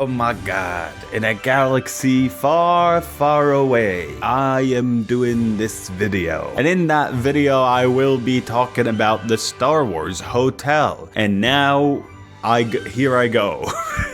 Oh my god, in a galaxy far, far away, I am doing this video. And in that video, I will be talking about the Star Wars Hotel. And now, here I go.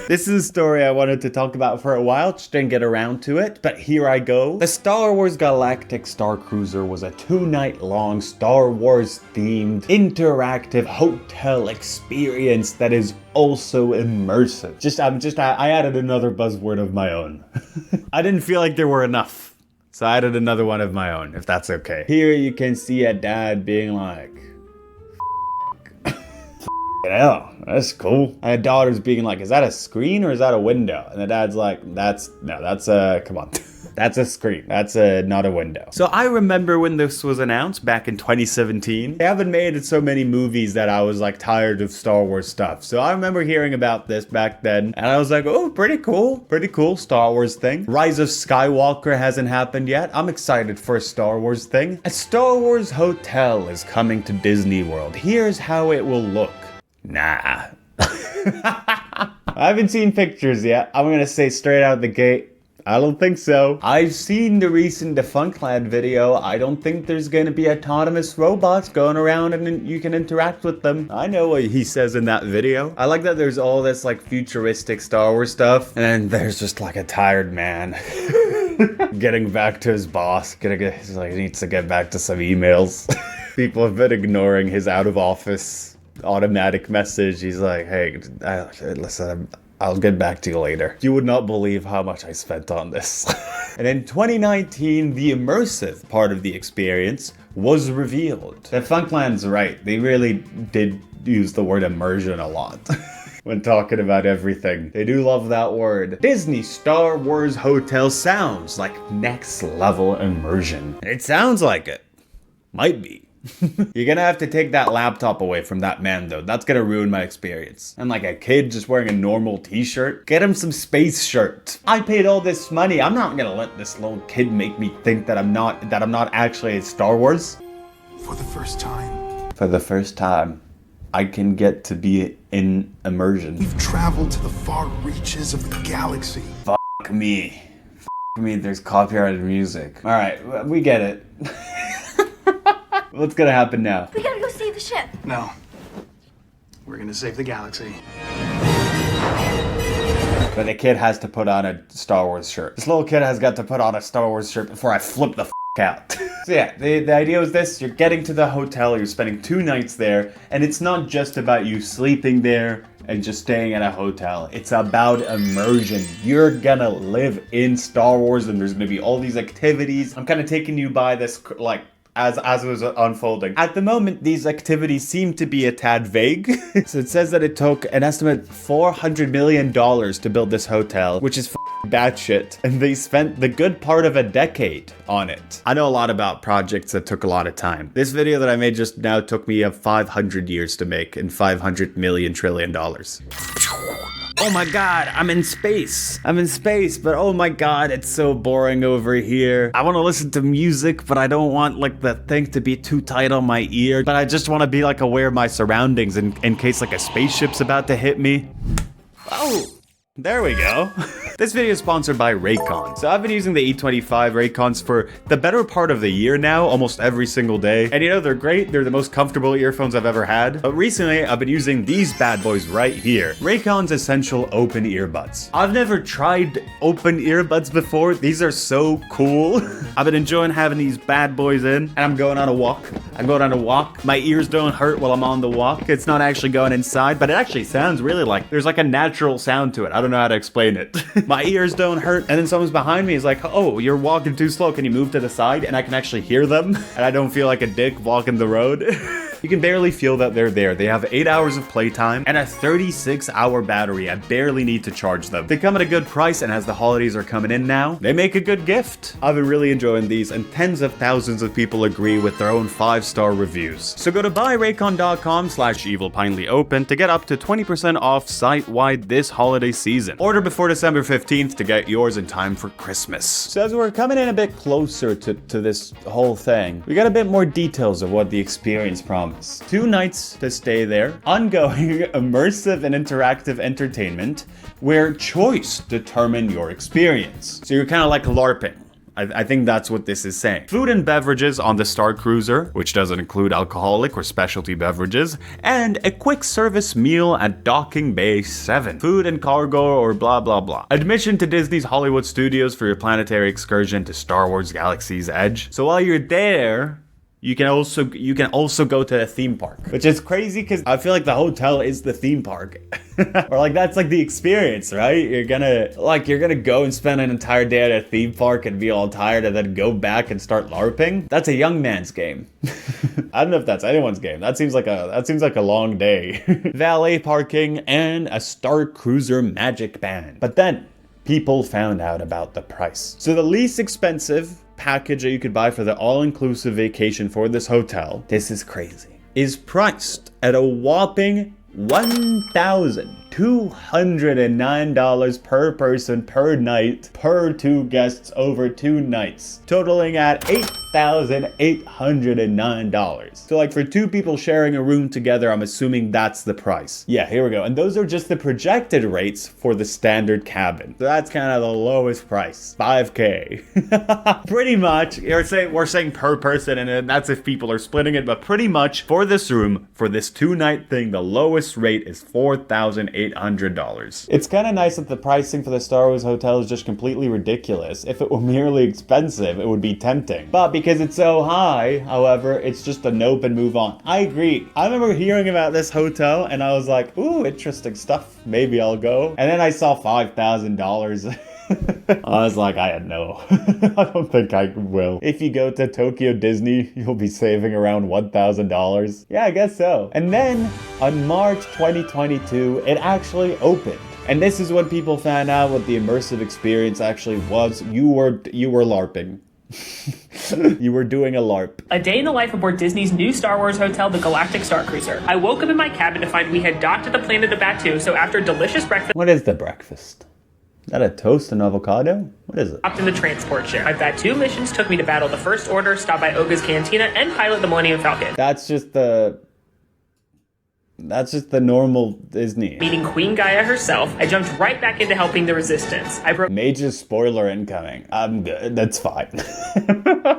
This is a story I wanted to talk about for a while, just didn't get around to it, but here I go. The Star Wars Galactic Star Cruiser was a 2-night-long Star Wars themed interactive hotel experience that is also immersive. I added another buzzword of my own. I didn't feel like there were enough, so I added another one of my own, if that's okay. Here you can see a dad being like, yeah, that's cool. And the daughter's being like, is that a screen or is that a window? And the dad's like, come on. That's a screen. That's not a window. So I remember when this was announced back in 2017. They haven't made so many movies that I was like tired of Star Wars stuff. So I remember hearing about this back then and I was like, oh, pretty cool Star Wars thing. Rise of Skywalker hasn't happened yet. I'm excited for a Star Wars thing. A Star Wars hotel is coming to Disney World. Here's how it will look. Nah. I haven't seen pictures yet. I'm gonna say straight out the gate, I don't think so. I've seen the recent Defunctland video. I don't think there's gonna be autonomous robots going around and you can interact with them. I know what he says in that video. I like that there's all this like futuristic Star Wars stuff, and then there's just like a tired man getting back to his boss. He's like, he needs to get back to some emails. People have been ignoring his out of office automatic message. He's like, hey, listen, I'll get back to you later. You would not believe how much I spent on this. And in 2019, the immersive part of the experience was revealed. Defunctland's right. They really did use the word immersion a lot when talking about everything. They do love that word. Disney Star Wars Hotel sounds like next level immersion. It sounds like it. Might be. You're gonna have to take that laptop away from that man though. That's gonna ruin my experience. And like a kid just wearing a normal t-shirt, get him some space shirt. I paid all this money. I'm not gonna let this little kid make me think that I'm not actually a Star Wars. For the first time, I can get to be in immersion. We've traveled to the far reaches of the galaxy. Fuck me, there's copyrighted music. All right, we get it. What's gonna happen now? We gotta go save the ship. No. We're gonna save the galaxy. But the kid has to put on a Star Wars shirt. This little kid has got to put on a Star Wars shirt before I flip the out. So yeah, the idea was this. You're getting to the hotel, you're spending 2 nights there, and it's not just about you sleeping there and just staying at a hotel. It's about immersion. You're gonna live in Star Wars and there's gonna be all these activities. I'm kind of taking you by this, like, as it was unfolding. At the moment, these activities seem to be a tad vague. So it says that it took an estimate $400 million to build this hotel, which is batshit. And they spent the good part of a decade on it. I know a lot about projects that took a lot of time. This video that I made just now took me 500 years to make and $500 million trillion. Oh my god, I'm in space, but oh my god, it's so boring over here. I want to listen to music, but I don't want like the thing to be too tight on my ear, but I just want to be like aware of my surroundings in case like a spaceship's about to hit me. Oh, there we go. This video is sponsored by Raycon. So I've been using the E25 Raycons for the better part of the year now, almost every single day. And you know, they're great. They're the most comfortable earphones I've ever had. But recently, I've been using these bad boys right here. Raycon's Essential Open Earbuds. I've never tried open earbuds before. These are so cool. I've been enjoying having these bad boys in, and I'm going on a walk. My ears don't hurt while I'm on the walk. It's not actually going inside, but it actually sounds really like there's like a natural sound to it. I don't know how to explain it. My ears don't hurt, and then someone's behind me is like, oh, you're walking too slow, can you move to the side? And I can actually hear them, and I don't feel like a dick walking the road. You can barely feel that they're there. They have 8 hours of playtime and a 36-hour battery. I barely need to charge them. They come at a good price, and as the holidays are coming in now, they make a good gift. I've been really enjoying these, and tens of thousands of people agree with their own 5-star reviews. So go to buyraycon.com/evilpinelyopen to get up to 20% off site-wide this holiday season. Order before December 15th to get yours in time for Christmas. So as we're coming in a bit closer to this whole thing, we got a bit more details of what the experience promises. promise. 2 nights to stay there, ongoing immersive and interactive entertainment where choice determine your experience. So you're kind of like LARPing. I think that's what this is saying. Food and beverages on the Star Cruiser, which doesn't include alcoholic or specialty beverages, and a quick service meal at Docking Bay 7. Food and cargo or blah blah blah. Admission to Disney's Hollywood Studios for your planetary excursion to Star Wars Galaxy's Edge. So while you're there, you can also go to a theme park, which is crazy because I feel like the hotel is the theme park. Or like that's like the experience, right? You're gonna go and spend an entire day at a theme park and be all tired and then go back and start LARPing. That's a young man's game. I don't know if that's anyone's game. That seems like a long day. Valet parking and a Star Cruiser magic band. But then people found out about the price. So the least expensive package that you could buy for the all-inclusive vacation for this hotel, this is crazy, is priced at a whopping $1,209 per person per night per 2 guests over 2 nights, totaling at $8,809. So like for 2 people sharing a room together, I'm assuming that's the price. Yeah, here we go. And those are just the projected rates for the standard cabin. So that's kind of the lowest price, $5K. Pretty much, we're saying per person, and that's if people are splitting it, but pretty much for this room, for this 2-night thing, the lowest rate is $4,800. It's kind of nice that the pricing for the Star Wars hotel is just completely ridiculous. If it were merely expensive, it would be tempting. But because it's so high, however, it's just a nope and move on. I agree. I remember hearing about this hotel and I was like, ooh, interesting stuff. Maybe I'll go. And then I saw $5,000. I was like, I don't think I will. If you go to Tokyo Disney, you'll be saving around $1,000. Yeah, I guess so. And then on March 2022, it actually opened. And this is when people found out what the immersive experience actually was. You were LARPing. You were doing a LARP. A day in the life aboard Disney's new Star Wars hotel, the Galactic Star Cruiser. I woke up in my cabin to find we had docked at the planet of Batuu, so after a delicious breakfast... What is the breakfast? Is that a toast and avocado? What is it? Hopped in the transport ship. My Batuu missions took me to battle the First Order, stop by Oga's Cantina, and pilot the Millennium Falcon. That's just the normal Disney. Meeting Queen Gaia herself, I jumped right back into helping the Resistance. Major spoiler incoming. I'm good. That's fine.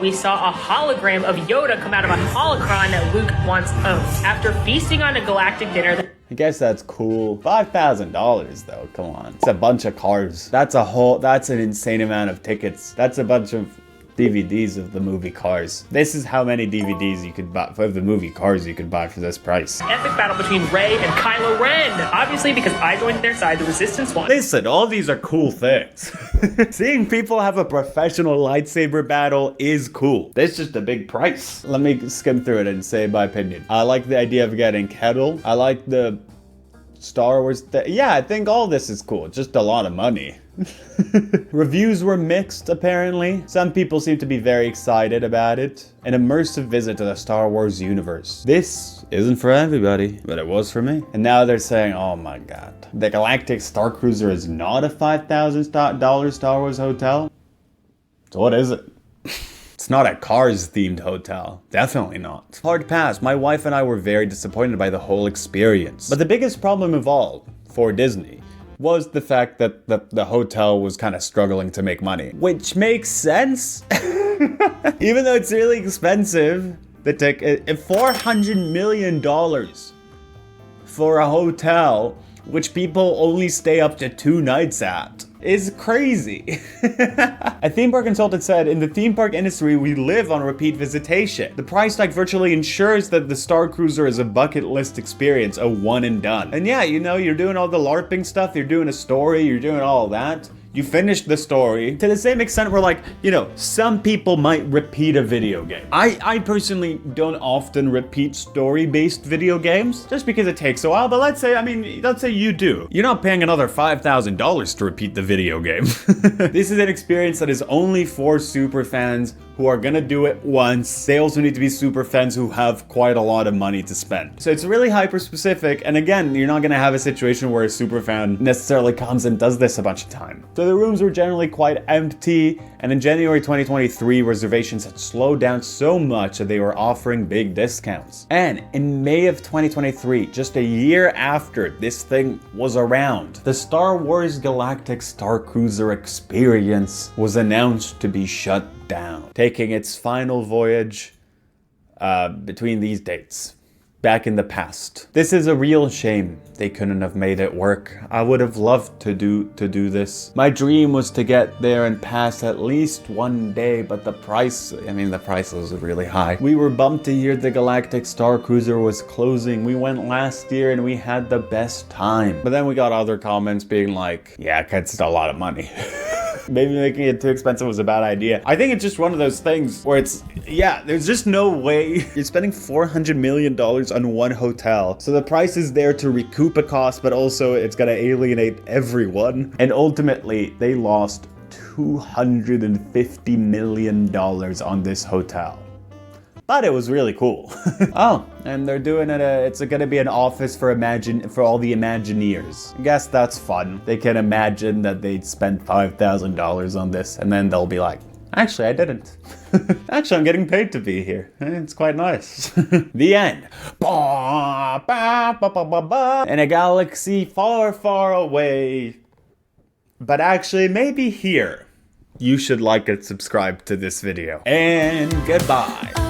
We saw a hologram of Yoda come out of a holocron that Luke once owned. After feasting on a galactic dinner... I guess that's cool. $5,000 though, come on. It's a bunch of cars. That's an insane amount of tickets. That's a bunch of DVDs of the movie Cars. This is how many DVDs you could buy for the movie Cars you could buy for this price. Epic battle between Rey and Kylo Ren. Obviously, because I joined their side, the Resistance won. Listen, all these are cool things. Seeing people have a professional lightsaber battle is cool. That's just a big price. Let me skim through it and say my opinion. I like the idea of getting Kettle. I like the Star Wars. Yeah, I think all this is cool. Just a lot of money. Reviews were mixed, apparently. Some people seem to be very excited about it. An immersive visit to the Star Wars universe. This isn't for everybody, but it was for me. And now they're saying, oh my god, the Galactic Star Cruiser is not a $5,000 Star Wars hotel? So what is it? It's not a Cars-themed hotel. Definitely not. Hard pass. My wife and I were very disappointed by the whole experience. But the biggest problem of all for Disney was the fact that the hotel was kind of struggling to make money. Which makes sense. Even though it's really expensive, the ticket, $400 million for a hotel which people only stay up to 2 nights at is crazy. A theme park consultant said, in the theme park industry, we live on repeat visitation. The price tag virtually ensures that the Star Cruiser is a bucket list experience, a one and done. And yeah, you know, you're doing all the LARPing stuff, you're doing a story, you're doing all that. You finish the story. To the same extent where, like, you know, some people might repeat a video game. I personally don't often repeat story-based video games, just because it takes a while, but let's say you do. You're not paying another $5,000 to repeat the video game. This is an experience that is only for super fans who are gonna do it once. They also need to be super fans who have quite a lot of money to spend. So it's really hyper specific, and again, you're not gonna have a situation where a super fan necessarily comes and does this a bunch of time. So the rooms were generally quite empty, and in January 2023, reservations had slowed down so much that they were offering big discounts. And in May of 2023, just a year after this thing was around, the Star Wars Galactic Star Cruiser experience was announced to be shut down, taking its final voyage between these dates, back in the past. This is a real shame they couldn't have made it work. I would have loved to do this. My dream was to get there and pass at least one day, but the price was really high. We were bummed to hear the Galactic Star Cruiser was closing. We went last year and we had the best time. But then we got other comments being like, yeah, it's a lot of money. Maybe making it too expensive was a bad idea. I think it's just one of those things where there's just no way. You're spending $400 million on one hotel. So the price is there to recoup a cost, but also it's gonna alienate everyone. And ultimately, they lost $250 million on this hotel. But it was really cool. Oh, and they're doing it, it's gonna be an office for all the Imagineers. I guess that's fun. They can imagine that they'd spend $5,000 on this, and then they'll be like, actually, I didn't. Actually, I'm getting paid to be here. It's quite nice. The end. In a galaxy far, far away, but actually maybe here. You should like and subscribe to this video. And goodbye.